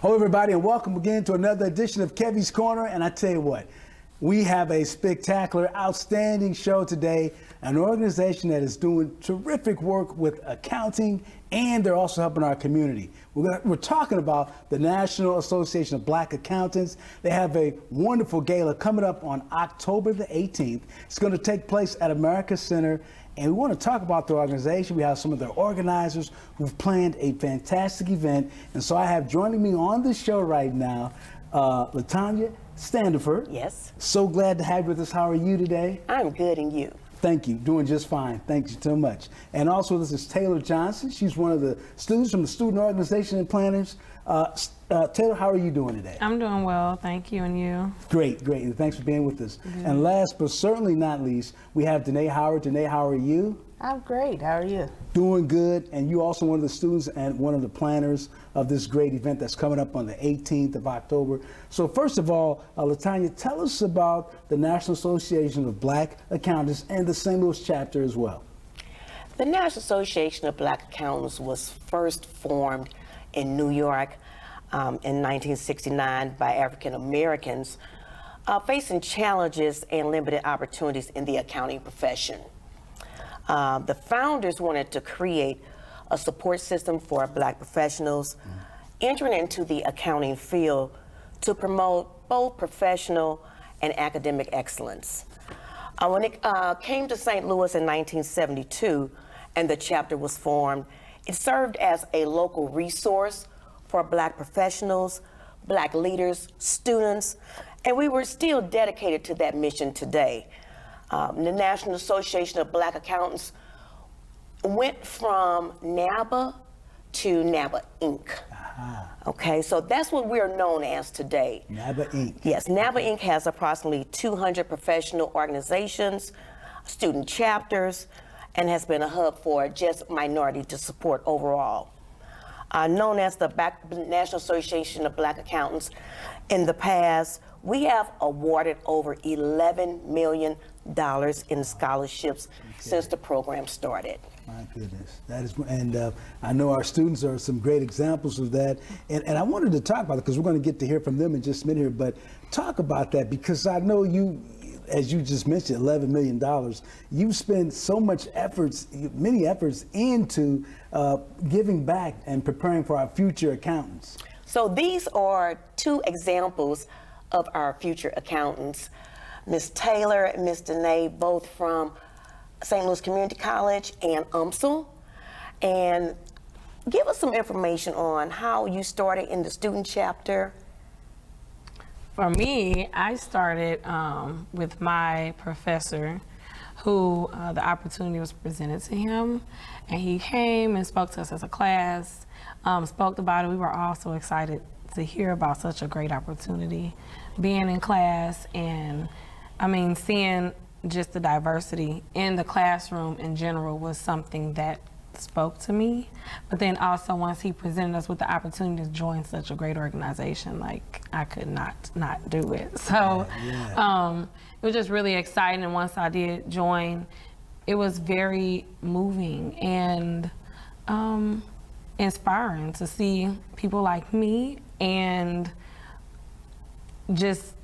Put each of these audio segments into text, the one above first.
Hello, everybody, and welcome again to another edition of Kevy's Corner. And I tell you what, we have a spectacular, outstanding show today. An organization that is doing terrific work with accounting, and they're also helping our community. We're talking about the National Association of Black Accountants. They have a wonderful gala coming up on October the 18th. It's going to take place at America Center. And we want to talk about the organization. We have some of their organizers who've planned a fantastic event. And so I have joining me on the show right now, LaTanya Standiford. Yes. So glad to have you with us. How are you today? I'm good, and you? Thank you. Doing just fine. Thank you so much. And also this is Taylor Johnson. She's one of the students from the Student Organization and Planners. Taylor, how are you doing today? I'm doing well, thank you, and you? Great, great. And thanks for being with us. Good. And last but certainly not least, we have Danae Howard. Danae, how are you? I'm great. How are you? Doing good. And you also one of the students and one of the planners of this great event that's coming up on the 18th of October. So first of all, LaTanya, tell us about the National Association of Black Accountants and the St. Louis chapter as well. The National Association of Black Accountants was first formed in New York in 1969 by African Americans facing challenges and limited opportunities in the accounting profession. The founders wanted to create a support system for Black professionals entering into the accounting field to promote both professional and academic excellence. When it came to St. Louis in 1972 and the chapter was formed, it served as a local resource for Black professionals, Black leaders, students, and we were still dedicated to that mission today. The National Association of Black Accountants went from NABA to NABA Inc. Okay, so that's what we're known as today. NABA Inc. Yes, NABA Inc. has approximately 200 professional organizations, student chapters, and has been a hub for just minority to support overall. Known as the National Association of Black Accountants, in the past, we have awarded over $11 million in scholarships since the program started. My goodness, that is, and I know our students are some great examples of that. And I wanted to talk about it because we're going to get to hear from them in just a minute here, but talk about that because I know you, as you just mentioned, $11 million, you've spent so much efforts, many efforts into giving back and preparing for our future accountants. So these are two examples of our future accountants. Ms. Taylor and Ms. Danae, both from St. Louis Community College and UMSL. And give us some information on how you started in the student chapter. For me, I started with my professor who the opportunity was presented to him, and he came and spoke to us as a class, spoke about it. We were all so excited to hear about such a great opportunity, being in class, and I mean, seeing just the diversity in the classroom in general was something that spoke to me. But then also once he presented us with the opportunity to join such a great organization, like I could not do it. So it was just really exciting. And once I did join, it was very moving and inspiring to see people like me and just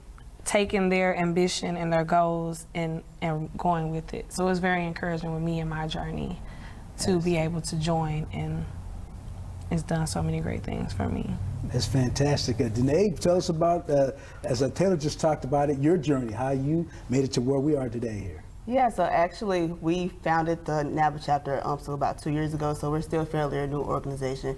taking their ambition and their goals and going with it. So it was very encouraging with me and my journey to be able to join, and it's done so many great things for me. That's fantastic. Danae, tell us about, as Taylor just talked about it, your journey, how you made it to where we are today here. Yeah, so actually we founded the NABA chapter at UMSL about 2 years ago, so we're still fairly a new organization.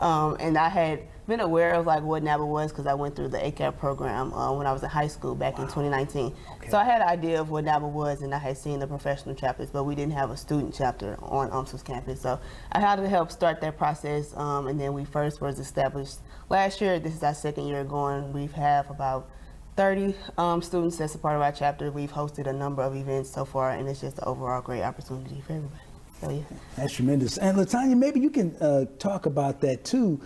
And I had been aware of like what NABA was because I went through the ACAP program when I was in high school back in 2019. Okay. So I had an idea of what NABA was, and I had seen the professional chapters, but we didn't have a student chapter on UMSL's campus. So I had to help start that process, and then we first was established last year. This is our second year going. We have about 30 students that's a part of our chapter. We've hosted a number of events so far, and it's just an overall great opportunity for everybody. So, yeah. That's tremendous. And LaTanya, maybe you can talk about that too.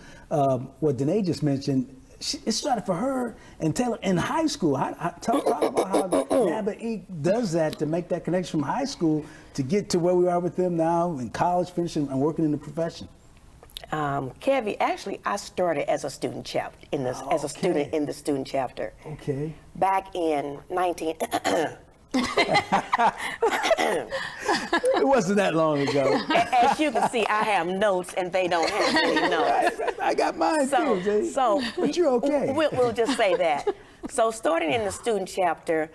What Danae just mentioned, it started for her and Taylor in high school. Talk about how NABA Inc. does that to make that connection from high school to get to where we are with them now in college, finishing and working in the profession. Kevy, actually, I started as a student chapter as a student in the student chapter. Okay. Back in 19. It wasn't that long ago. As you can see, I have notes, and they don't have any notes. I got mine too, Jay. But you're okay. We'll just say that. So starting in the student chapter,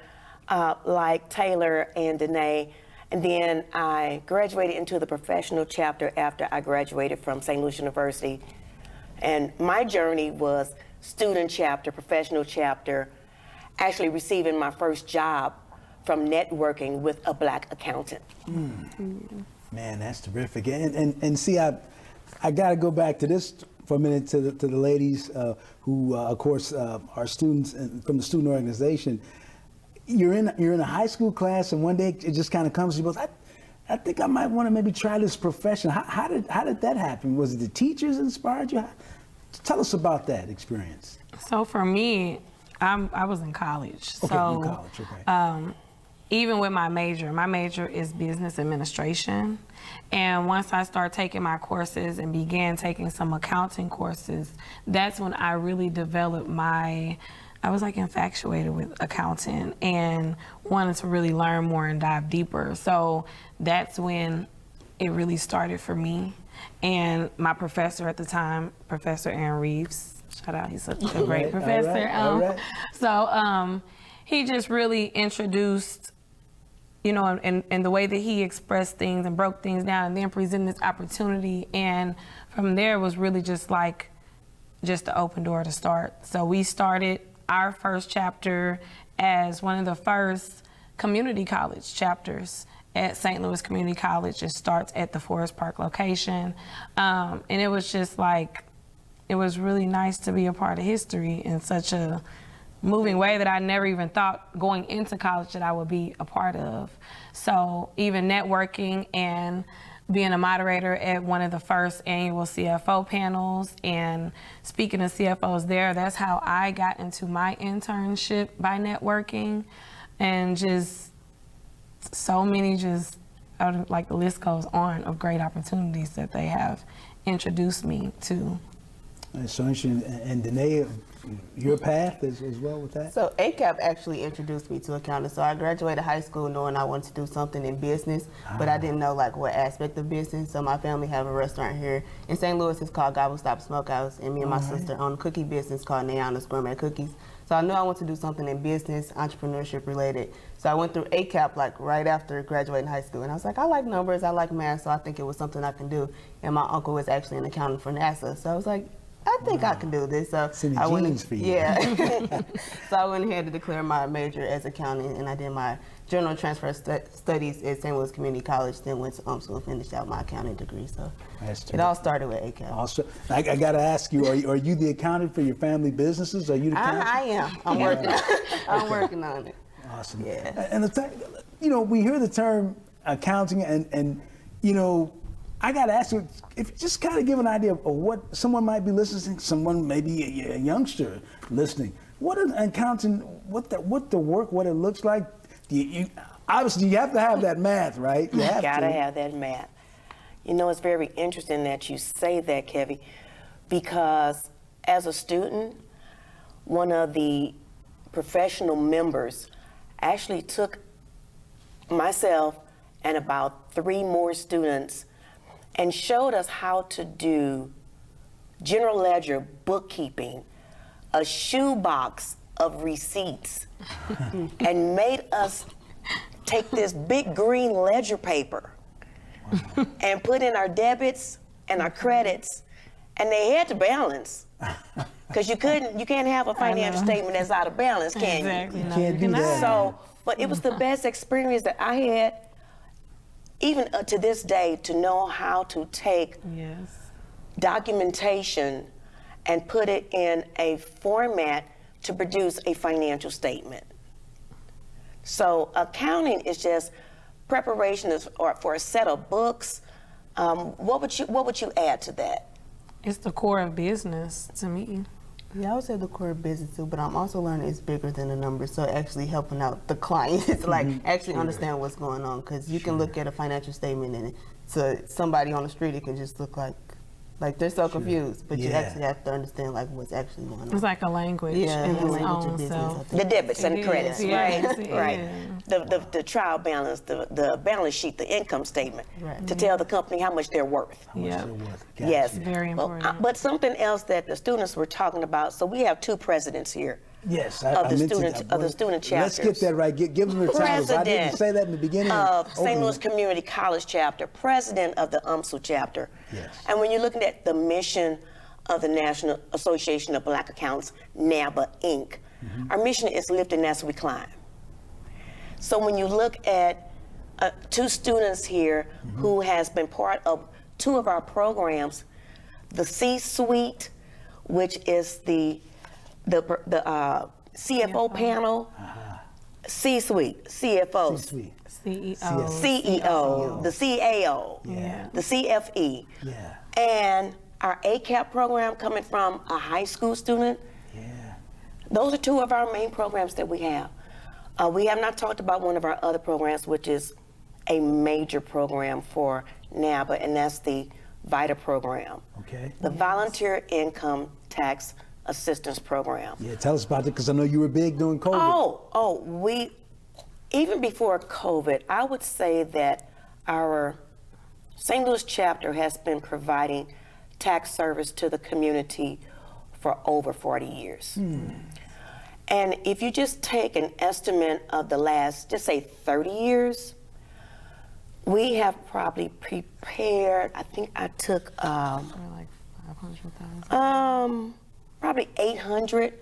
like Taylor and Danae, and then I graduated into the professional chapter after I graduated from St. Louis University. And my journey was student chapter, professional chapter, actually receiving my first job from networking with a Black accountant. Man, that's terrific. And see, I got to go back to this for a minute to the ladies who, of course, are students from the student organization. You're in a high school class, and one day it just kind of comes to you, goes, I think I might want to maybe try this profession. How did that happen? Was it the teachers inspired you? Tell us about that experience. So for me, I was in college. Okay, so in college, okay. Even with my major is business administration. And once I started taking my courses and began taking some accounting courses, that's when I really developed I was like infatuated with accounting and wanted to really learn more and dive deeper. So that's when it really started for me. And my professor at the time, Professor Aaron Reeves, shout out, he's such a great professor. All right. So he just really introduced, and the way that he expressed things and broke things down and then presented this opportunity. And from there it was really just the open door to start. So we started our first chapter as one of the first community college chapters at St. Louis Community College. It starts at the Forest Park location. And it was just it was really nice to be a part of history in such a moving way that I never even thought going into college that I would be a part of. So even networking and being a moderator at one of the first annual CFO panels and speaking to CFOs there, that's how I got into my internship, by networking. And just so many the list goes on of great opportunities that they have introduced me to. So interesting. And Danae, your path as well with that? So ACAP actually introduced me to accounting. So I graduated high school knowing I wanted to do something in business, but I didn't know what aspect of business. So my family have a restaurant here in St. Louis. It's called Gobble Stop Smokehouse, and me and my sister own a cookie business called Naona's Gourmet Cookies. So I knew I wanted to do something in business, entrepreneurship related. So I went through ACAP right after graduating high school, and I was like, I like numbers, I like math, so I think it was something I can do. And my uncle was actually an accountant for NASA, so I was like, I think I can do this. So it's in the genes for you. Yeah. So I went ahead to declare my major as accounting, and I did my general transfer studies at St. Louis Community College, then went to UMSL and finished out my accounting degree. So it all started with ACAP. Also, I got to ask you, are you the accountant for your family businesses? Are you the accountant? I am. I'm working. I'm working on it. Awesome. Yeah. And the thing, we hear the term accounting, and I got to ask you, if you just kind of give an idea of what someone might be listening, someone maybe a youngster listening, what an accountant, what the work, what it looks like. Obviously, you have to have that math, right? You have Gotta have that math. It's very interesting that you say that, Kevy, because as a student, one of the professional members actually took myself and about 3 more students and showed us how to do general ledger bookkeeping, a shoebox of receipts, and made us take this big green ledger paper and put in our debits and our credits, and they had to balance. Because you can't have a financial statement that's out of balance, can Exactly. You can't do that. So, but it was the best experience that I had, even to this day, to know how to take documentation and put it in a format to produce a financial statement. So accounting is just preparation for a set of books. What would you add to that? It's the core of business to me. Yeah, I would say the core of business too, but I'm also learning it's bigger than the numbers. So actually helping out the clients, actually understand what's going on, because you can look at a financial statement and to somebody on the street, it can just look like Like they're so confused, but you Yeah. actually have to understand like what's actually going on. It's like a language Yeah, in the its language of own business, I self. think. The debits and It credits, is, right? yes, it Right. is. The trial balance, the balance sheet, the income statement, Right. to tell the company how much they're worth. How much Yep. they're worth. Yes. Gotcha. Very Well, important. but something else that the students were talking about. So we have two presidents here. Yes, Of the mentioned student- that. of the student Let's get chapters. that right. Give them the titles. I didn't President say that in the beginning. of St. Opening. Louis Community College chapter, president of the UMSL chapter. Yes. And when you're looking at the mission of the National Association of Black Accountants, NABA, Inc., our mission is lift and as we climb. So when you look at two students here who has been part of two of our programs, the C-Suite, which is the CFO panel, C-Suite, CFO, C-suite. CEO. CEO, the CAO, Yeah. the CFE, Yeah. and our ACAP program coming from a high school student. Yeah. Those are two of our main programs that we have. We have not talked about one of our other programs, which is a major program for NABA, and that's the VITA program, Okay. the Volunteer Income Tax Assistance Program. Yeah. Tell us about it, because I know you were big during COVID. We, even before COVID, I would say that our St. Louis chapter has been providing tax service to the community for over 40 years. And if you just take an estimate of the last, just say 30 years, we have probably prepared, I think I took Like 500,000. probably 800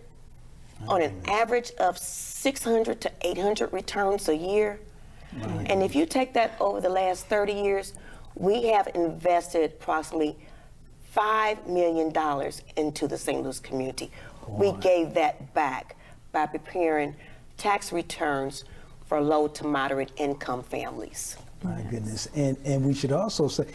on an average of 600 to 800 returns a year. And if you take that over the last 30 years, we have invested approximately $5 million into the St. Louis community. We gave that back by preparing tax returns for low to moderate income families. My goodness. And we should also say,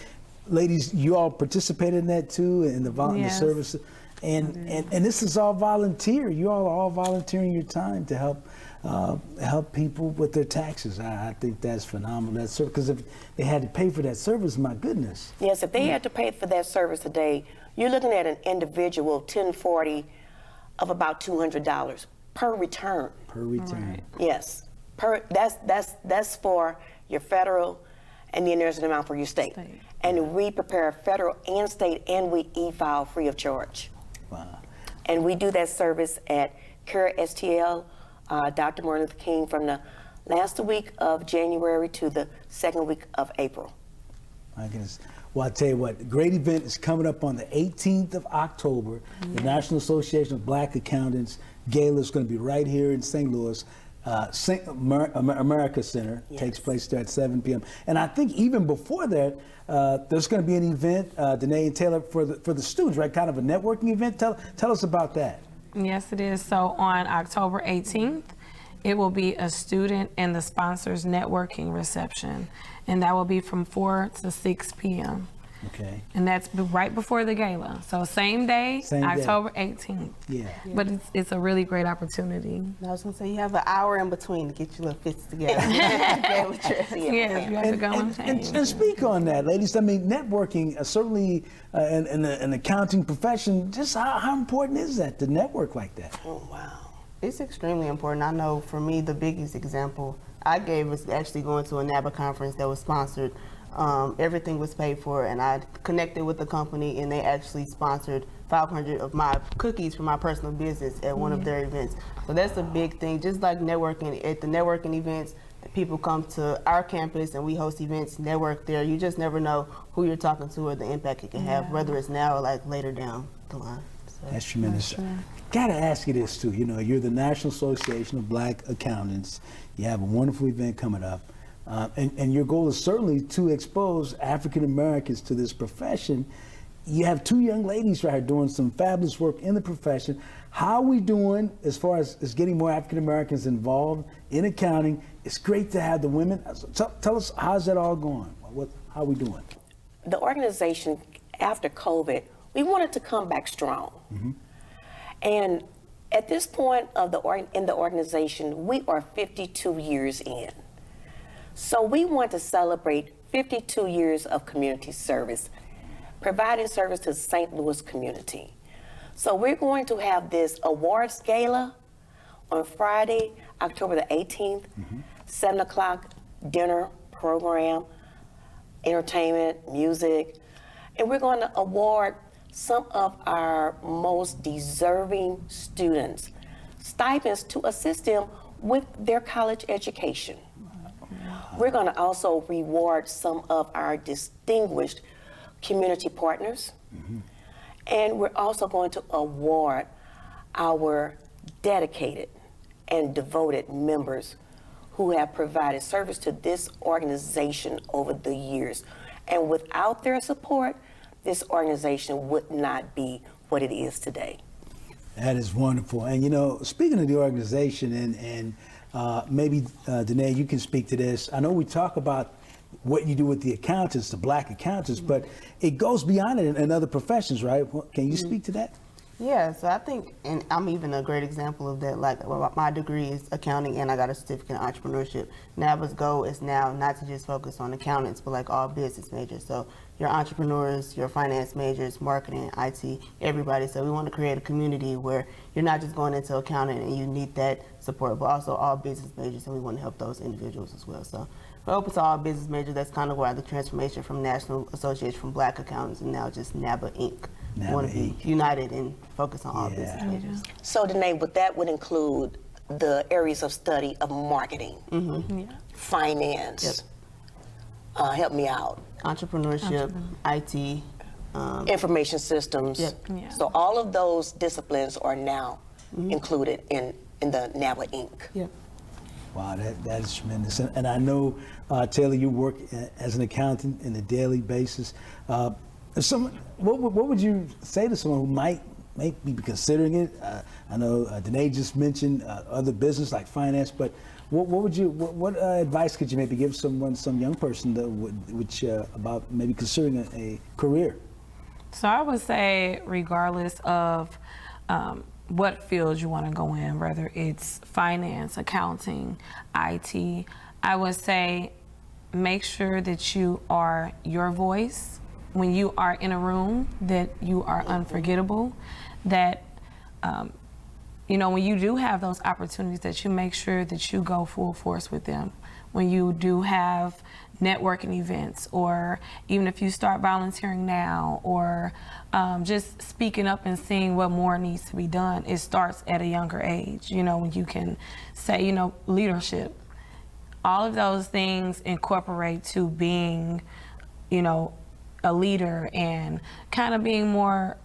ladies, you all participated in that too, in the Yes. service. And this is all volunteer. You all are all volunteering your time to help people with their taxes. I think that's phenomenal. That's because if they had to pay for that service, my goodness. Yes, if they had to pay for that service today, you're looking at an individual 1040 of about $200 per return. Per return. Yes, that's for your federal, and then there's an amount for your state. And we prepare federal and state, and we e-file free of charge. Wow. And we do that service at Care STL, Dr. Martin Luther King, from the last week of January to the second week of April. My goodness. Well, I'll tell you what, great event is coming up on the 18th of October. The National Association of Black Accountants Gala is going to be right here in St. Louis. America Center takes place there at 7 p.m. And I think even before that, there's going to be an event, Danae and Taylor, for the students, right? Kind of a networking event. Tell us about that. Yes, it is. So on October 18th, it will be a student and the sponsors networking reception, and that will be from 4 to 6 p.m. Okay. And that's right before the gala. So same day, Same day. October 18th. Yeah. But it's a really great opportunity. I was gonna say you have an hour in between to get your little fits together. Gala trip. Yes, you have to go and change. And speak on that, ladies. I mean, networking, certainly in the accounting profession, just how important is that to network like that? Oh, wow. It's extremely important. I know for me, the biggest example I gave was actually going to a NABA conference that was sponsored. Everything was paid for, and I connected with the company, and they actually sponsored 500 of my cookies for my personal business at one of their events. So that's a big thing. Just like networking, at the networking events, people come to our campus and we host events, network there. You just never know who you're talking to or the impact it can have, whether it's now or like later down the line. So. That's tremendous. Gotta ask you this too. You know, you're the National Association of Black Accountants. You have a wonderful event coming up. And your goal is certainly to expose African Americans to this profession. You have two young ladies right here doing some fabulous work in the profession. How are we doing as far as getting more African Americans involved in accounting? It's great to have the women. Tell us, how's that all going? How are we doing? The organization, after COVID, we wanted to come back strong. And at this point in the organization, we are 52 years in. So we want to celebrate 52 years of community service. providing service to the St. Louis community. So we're going to have this awards gala on Friday, October the 18th, 7 o'clock dinner program, entertainment, music, and we're going to award some of our most deserving students stipends to assist them with their college education. We're going to also reward some of our distinguished community partners, and we're also going to award our dedicated and devoted members who have provided service to this organization over the years. And without their support, this organization would not be what it is today. That is wonderful. And you know, speaking of the organization, and maybe Danae, you can speak to this. I know we talk about what you do with the accountants, the black accountants, but it goes beyond it in other professions, right? Can you speak to that? Yeah, so I think, and I'm even a great example of that, like my degree is accounting and I got a certificate in entrepreneurship. NABA's goal is now not to just focus on accountants, but like all business majors. So your entrepreneurs, your finance majors, marketing, IT, everybody. So we want to create a community where you're not just going into accounting and you need that support, but also all business majors, and we want to help those individuals as well. So we're open to all business majors. That's kind of why the transformation from National Association for Black Accountants and now just NABA Inc. We want to be united and focus on all business majors. So Danae, that would include the areas of study of marketing, finance, help me out. Entrepreneurship, IT, information systems. Yeah. So all of those disciplines are now included in the NABA Inc. Yeah. Wow, that is tremendous. And I know, Taylor, you work as an accountant on a daily basis. If someone, what would you say to someone who might be considering it? I know Danae just mentioned other business like finance, but what advice could you maybe give some young person that about maybe considering a career? So I would say, regardless of what field you want to go in, whether it's finance, accounting, IT, I would say make sure that you are your voice. When you are in a room, that you are unforgettable, that, you know, when you do have those opportunities, that you make sure that you go full force with them. When you do have networking events, or even if you start volunteering now, or just speaking up and seeing what more needs to be done, it starts at a younger age. You know, when you can say, you know, leadership, all of those things incorporate to being, you know, a leader and kind of being more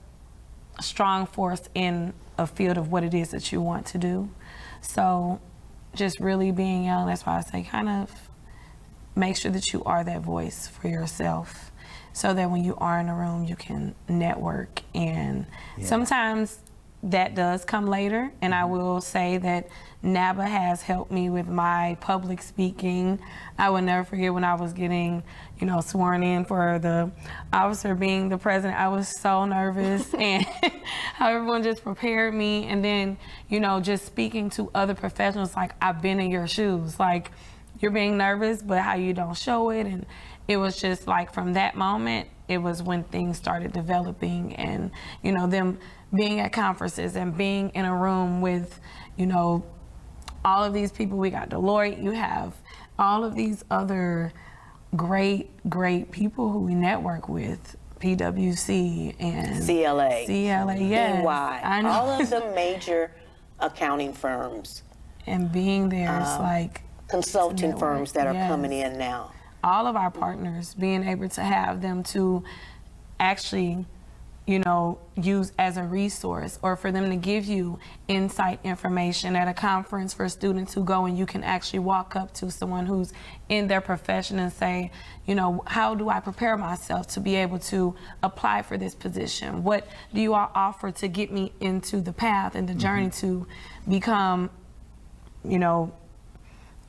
strong force in a field of what it is that you want to do. So just really being young, that's why I say kind of make sure that you are that voice for yourself, so that when you are in a room, you can network. And sometimes that does come later, and I will say that NABA has helped me with my public speaking. I will never forget when I was getting, you know, sworn in for the officer being the president. I was so nervous, and how everyone just prepared me. And then, you know, just speaking to other professionals, like, I've been in your shoes. Like, you're being nervous, but how you don't show it. And it was just like, from that moment, it was when things started developing, and, you know, them being at conferences and being in a room with, you know, all of these people. We got Deloitte, you have all of these other great people who we network with, PwC and CLA, yes. EY, I know. all of the major accounting firms. And being there is like consulting firms that are coming in now. All of our partners, being able to have them to actually, you know, use as a resource, or for them to give you insight information at a conference for students who go, and you can actually walk up to someone who's in their profession and say, you know, how do I prepare myself to be able to apply for this position? What do you all offer to get me into the path and the journey to become, you know,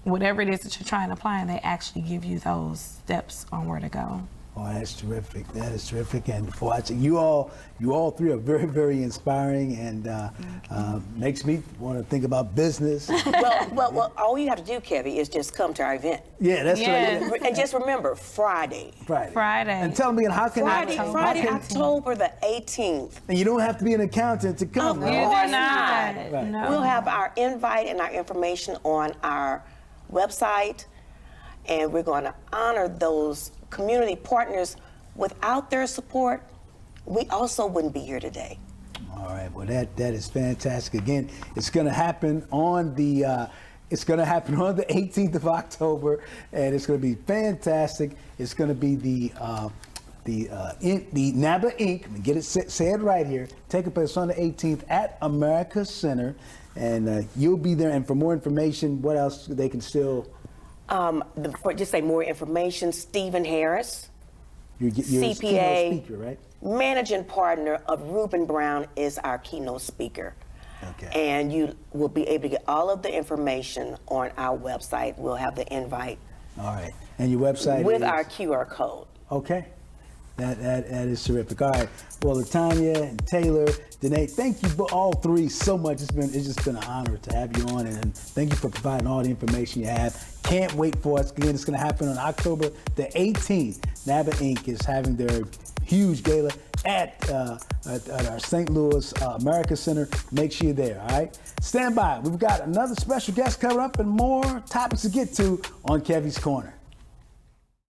whatever it is that you're trying to apply, and they actually give you those steps on where to go. Oh, that's terrific. That is terrific. And watching you all three are very, very inspiring, and makes me want to think about business. Well, all you have to do, Kevy, is just come to our event. Yeah, that's Yes. right. And just remember, Friday. Friday. And tell me again, how can Friday, I? October the 18th. And you don't have to be an accountant to come. Of right? You course do not. Right. No. We'll have our invite and our information on our website, and we're going to honor those community partners. Without their support, we also wouldn't be here today. All right. Well, that is fantastic. Again, it's going to happen on the 18th of October, and it's going to be fantastic. It's going to be the NABA Inc. Let me get it said right here. Taking place on the 18th at America Center, and you'll be there. And for more information, what else they can still? Just say more information. Stephen Harris, You're CPA, keynote speaker, right? managing partner of Reuben Brown, is our keynote speaker. Okay. And you will be able to get all of the information on our website. We'll have the invite All right. And your website with is? our QR code. Okay. That is terrific. All right. Well, Latanya and Taylor, Danae, thank you all three so much. It's just been an honor to have you on, and thank you for providing all the information you have. Can't wait for us. Again, it's going to happen on October the 18th. NABA Inc. is having their huge gala at our St. Louis America Center. Make sure you're there. All right. Stand by. We've got another special guest coming up and more topics to get to on Kevy's Corner.